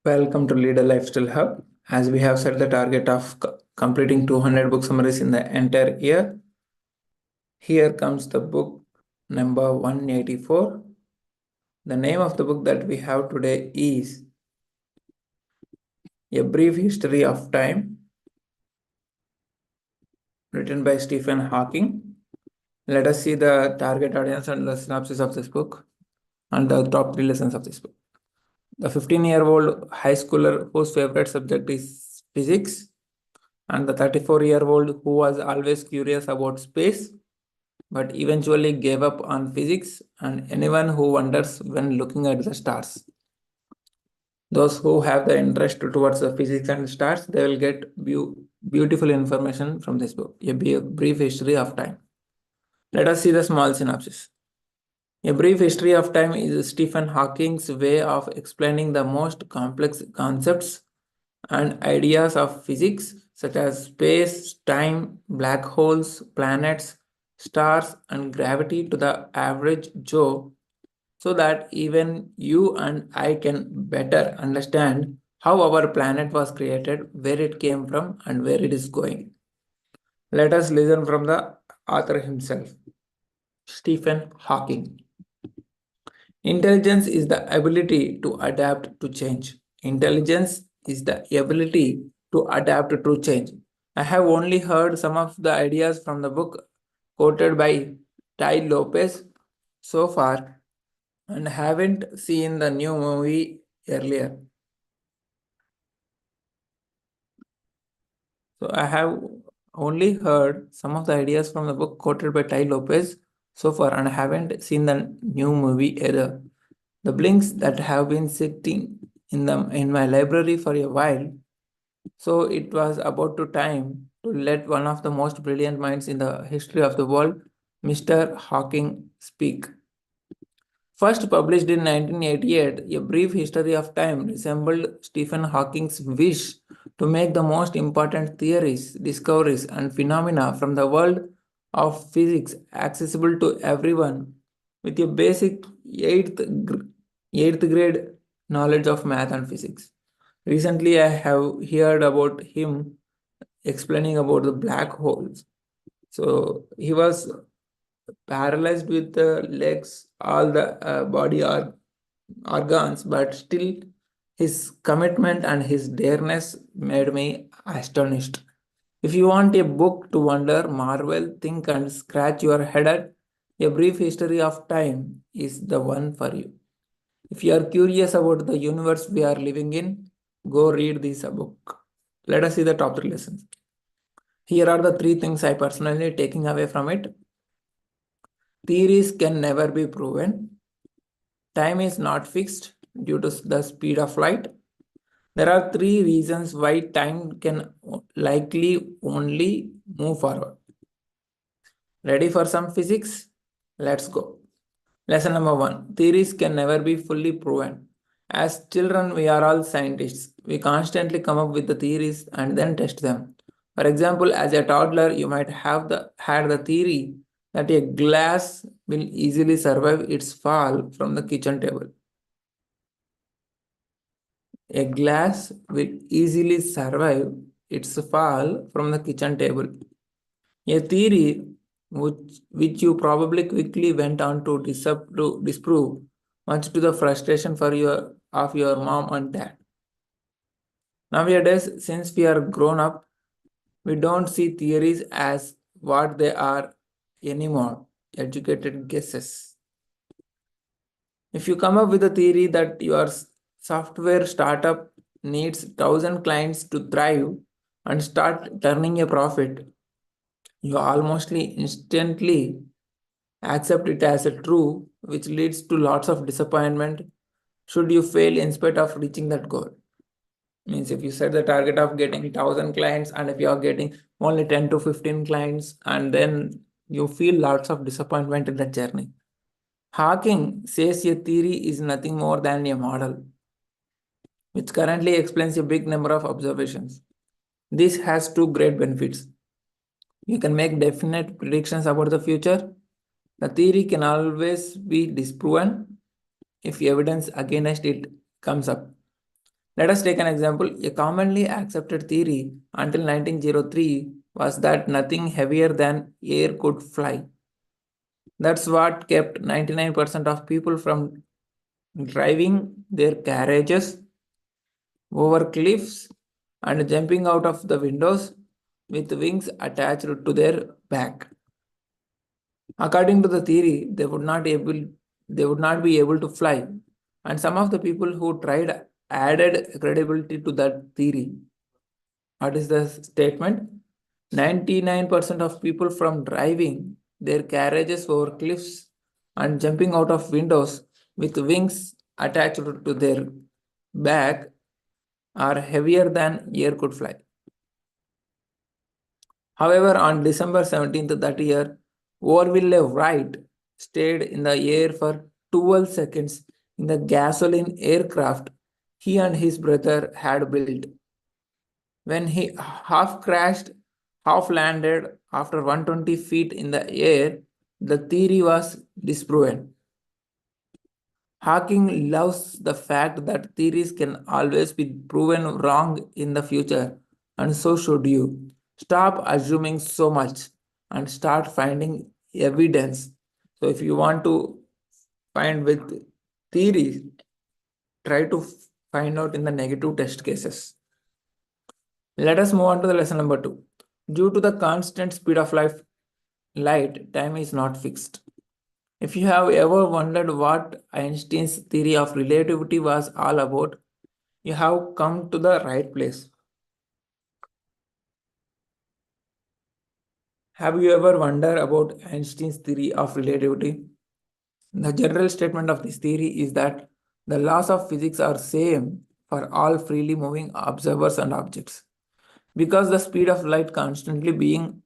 Welcome to Leader Lifestyle Hub. As we have set the target of completing 200 book summaries in the entire year, here comes the book number 184. The name of the book that we have today is A Brief History of Time, written by Stephen Hawking. Let us see the target audience and the synopsis of this book and the top 3 lessons of this book. The 15-year-old high schooler whose favorite subject is physics, and the 34-year-old who was always curious about space but eventually gave up on physics, and anyone who wonders when looking at the stars. Those who have the interest towards the physics and stars, they will get beautiful information from this book, A Brief History of Time. Let us see the small synopsis. A Brief History of Time is Stephen Hawking's way of explaining the most complex concepts and ideas of physics, such as space, time, black holes, planets, stars, and gravity to the average Joe, so that even you and I can better understand how our planet was created, where it came from, and where it is going. Let us listen from the author himself, Stephen Hawking. Intelligence is the ability to adapt to change. Intelligence is the ability to adapt to change. I have only heard some of the ideas from the book quoted by Tai Lopez so far and haven't seen the new movie earlier. So I have only heard some of the ideas from the book quoted by Tai Lopez so far and haven't seen the new movie either. The blinks that have been sitting in my library for a while, so it was about time to let one of the most brilliant minds in the history of the world, Mr. Hawking, speak. First published in 1988, A Brief History of Time resembled Stephen Hawking's wish to make the most important theories, discoveries, and phenomena from the world of physics accessible to everyone with a basic 8th grade knowledge of math and physics. Recently, I have heard about him explaining about the black holes. So he was paralyzed with the legs, all the body organs, but still his commitment and his dareness made me astonished. If you want a book to wonder, marvel, think, and scratch your head at, A Brief History of Time is the one for you. If you are curious about the universe we are living in, go read this book. Let us see the top 3 lessons. Here are the 3 things I personally taking away from it. Theories can never be proven. Time is not fixed due to the speed of light. There are 3 reasons why time can likely only move forward. Ready for some physics? Let's go. Lesson number 1. Theories can never be fully proven. As children, we are all scientists. We constantly come up with the theories and then test them. For example, as a toddler, you might have had the theory that a glass will easily survive its fall from the kitchen table. A glass will easily survive its fall from the kitchen table. A theory which you probably quickly went on to disprove, much to the frustration of your mom and dad. Nowadays, since we are grown up, we don't see theories as what they are anymore, educated guesses. If you come up with a theory that your software startup needs 1,000 clients to thrive and start turning a profit, you almost instantly accept it as a true, which leads to lots of disappointment should you fail in spite of reaching that goal. Means if you set the target of getting 1,000 clients and if you are getting only 10 to 15 clients, and then you feel lots of disappointment in the journey. Hawking says a theory is nothing more than a model, which currently explains a big number of observations. This has 2 great benefits. You can make definite predictions about the future. The theory can always be disproven if evidence against it comes up. Let us take an example. A commonly accepted theory until 1903 was that nothing heavier than air could fly. That's what kept 99% of people from driving their carriages over cliffs and jumping out of the windows with wings attached to their back. According to the theory, they would not be able to fly. And some of the people who tried added credibility to that theory. What is the statement? 99% of people from driving their carriages over cliffs and jumping out of windows with wings attached to their back are heavier than air could fly. However, on December 17th that year, Orville Wright stayed in the air for 12 seconds in the gasoline aircraft he and his brother had built. When he half crashed, half landed after 120 feet in the air, the theory was disproven. Hawking loves the fact that theories can always be proven wrong in the future, and so should you. Stop assuming so much and start finding evidence. So, if you want to find with theories, try to find out in the negative test cases. Let us move on to the lesson number 2. Due to the constant speed of light, time is not fixed. If you have ever wondered what Einstein's theory of relativity was all about, you have come to the right place. Have you ever wondered about Einstein's theory of relativity? The general statement of this theory is that the laws of physics are same for all freely moving observers and objects. Because the speed of light constantly being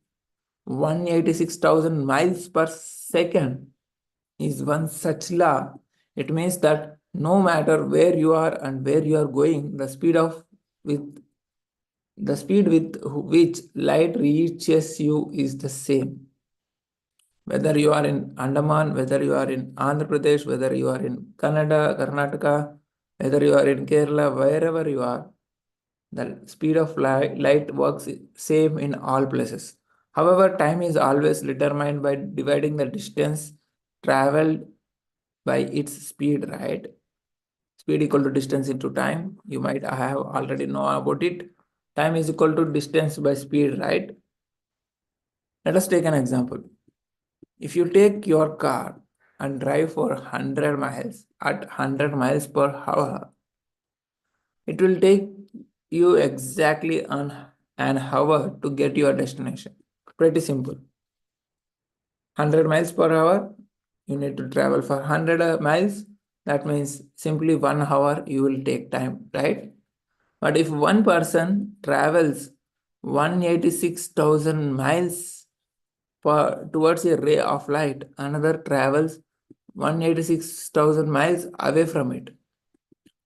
186,000 miles per second is one such law, it means that no matter where you are and where you are going, the speed with which light reaches you is the same. Whether you are in Andaman, whether you are in Andhra Pradesh, whether you are in Canada, Karnataka, whether you are in Kerala, wherever you are, the speed of light works same in all places. However, time is always determined by dividing the distance traveled by its speed, right? Speed equal to distance into time. You might have already know about it. Time is equal to distance by speed, right? Let us take an example. If you take your car and drive for 100 miles at 100 miles per hour, it will take you exactly an hour to get your destination. Pretty simple. 100 miles per hour, you need to travel for 100 miles. That means simply 1 hour you will take time, right? But if one person travels 186,000 miles towards a ray of light, another travels 186,000 miles away from it.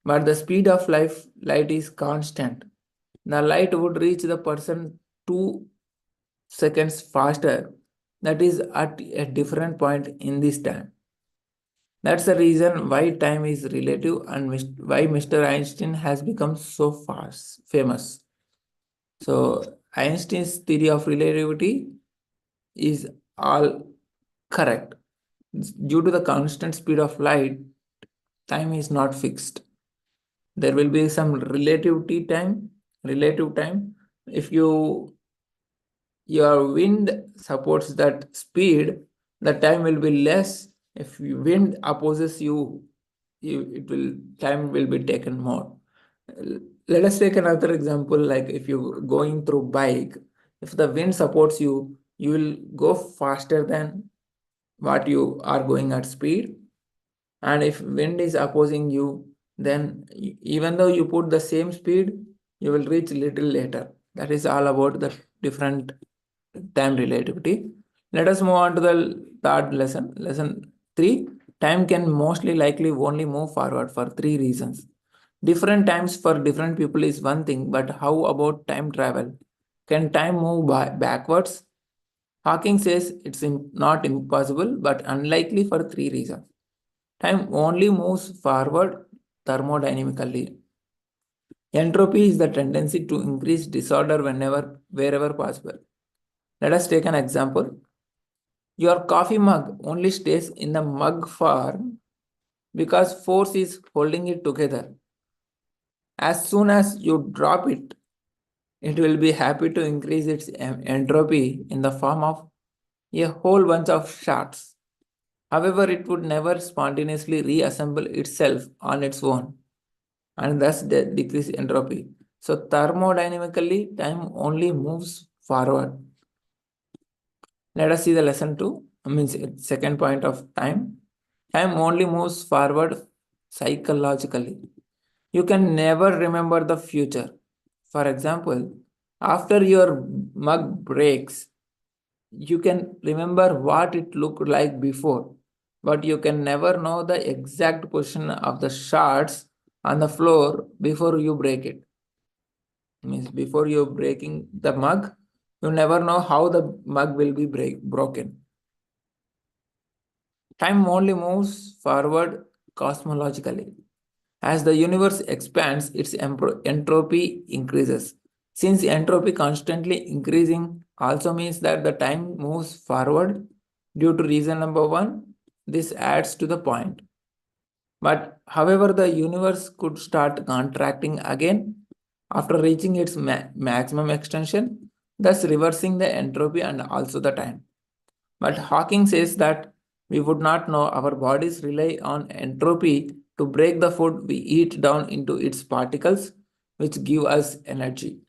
But the speed of light is constant. The light would reach the person 2 seconds faster. That is at a different point in this time. That's the reason why time is relative and why Mr. Einstein has become so famous. So Einstein's theory of relativity is all correct. Due to the constant speed of light, time is not fixed. There will be some relative time. If your wind supports that speed, the time will be less. If wind opposes you, time will be taken more. Let us take another example, like if you're going through bike, if the wind supports you, you will go faster than what you are going at speed. And if wind is opposing you, then even though you put the same speed, you will reach little later. That is all about the different time relativity. Let us move on to the third lesson. Lesson 3. Time can mostly likely only move forward for 3 reasons. Different times for different people is one thing, but how about time travel? Can time move backwards? Hawking says it's not impossible, but unlikely for 3 reasons. Time only moves forward thermodynamically. Entropy is the tendency to increase disorder wherever possible. Let us take an example. Your coffee mug only stays in the mug form because force is holding it together. As soon as you drop it, it will be happy to increase its entropy in the form of a whole bunch of shards. However, it would never spontaneously reassemble itself on its own and thus decrease entropy. So, thermodynamically, time only moves forward. Let us see the lesson 2, means second point of time. Time only moves forward psychologically. You can never remember the future. For example, after your mug breaks, you can remember what it looked like before, but you can never know the exact position of the shards on the floor before you break it. Means before you breaking the mug, you never know how the mug will be broken. Time only moves forward cosmologically. As the universe expands, its entropy increases. Since entropy constantly increasing also means that the time moves forward due to reason number one, this adds to the point. But however, the universe could start contracting again after reaching its maximum extension, thus reversing the entropy and also the time. But Hawking says that we would not know our bodies rely on entropy to break the food we eat down into its particles, which give us energy.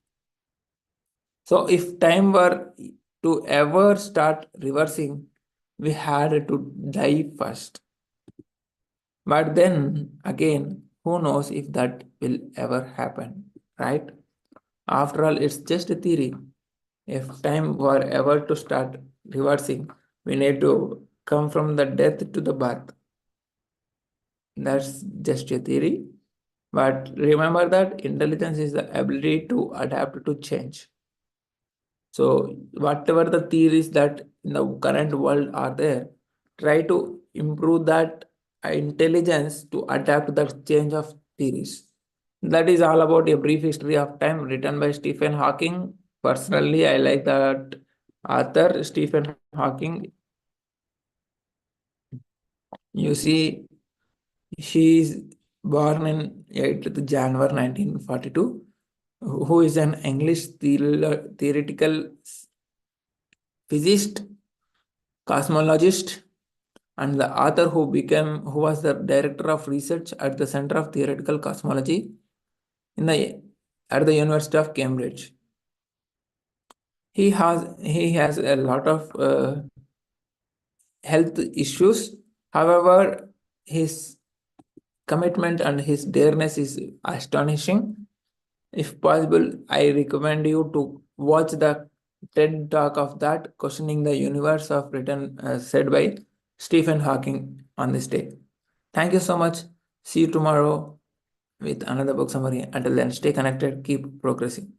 So, if time were to ever start reversing, we had to die first. But then again, who knows if that will ever happen, right? After all, it's just a theory. If time were ever to start reversing, we need to come from the death to the birth. That's just a theory. But remember that intelligence is the ability to adapt to change. So, whatever the theories that in the current world are there, try to improve that intelligence to adapt the change of theories. That is all about a brief history of time written by Stephen Hawking. Personally, I like that author, Stephen Hawking. You see, he is born in 8th January 1942, who is an English theoretical physicist, cosmologist, and the author who was the director of research at the Center of Theoretical Cosmology at the University of Cambridge. He has a lot of health issues. However, his commitment and his dareness is astonishing. If possible, I recommend you to watch the TED talk of that questioning the universe of written said by Stephen Hawking on this day. Thank you so much. See you tomorrow with another book summary. Until then, stay connected, keep progressing.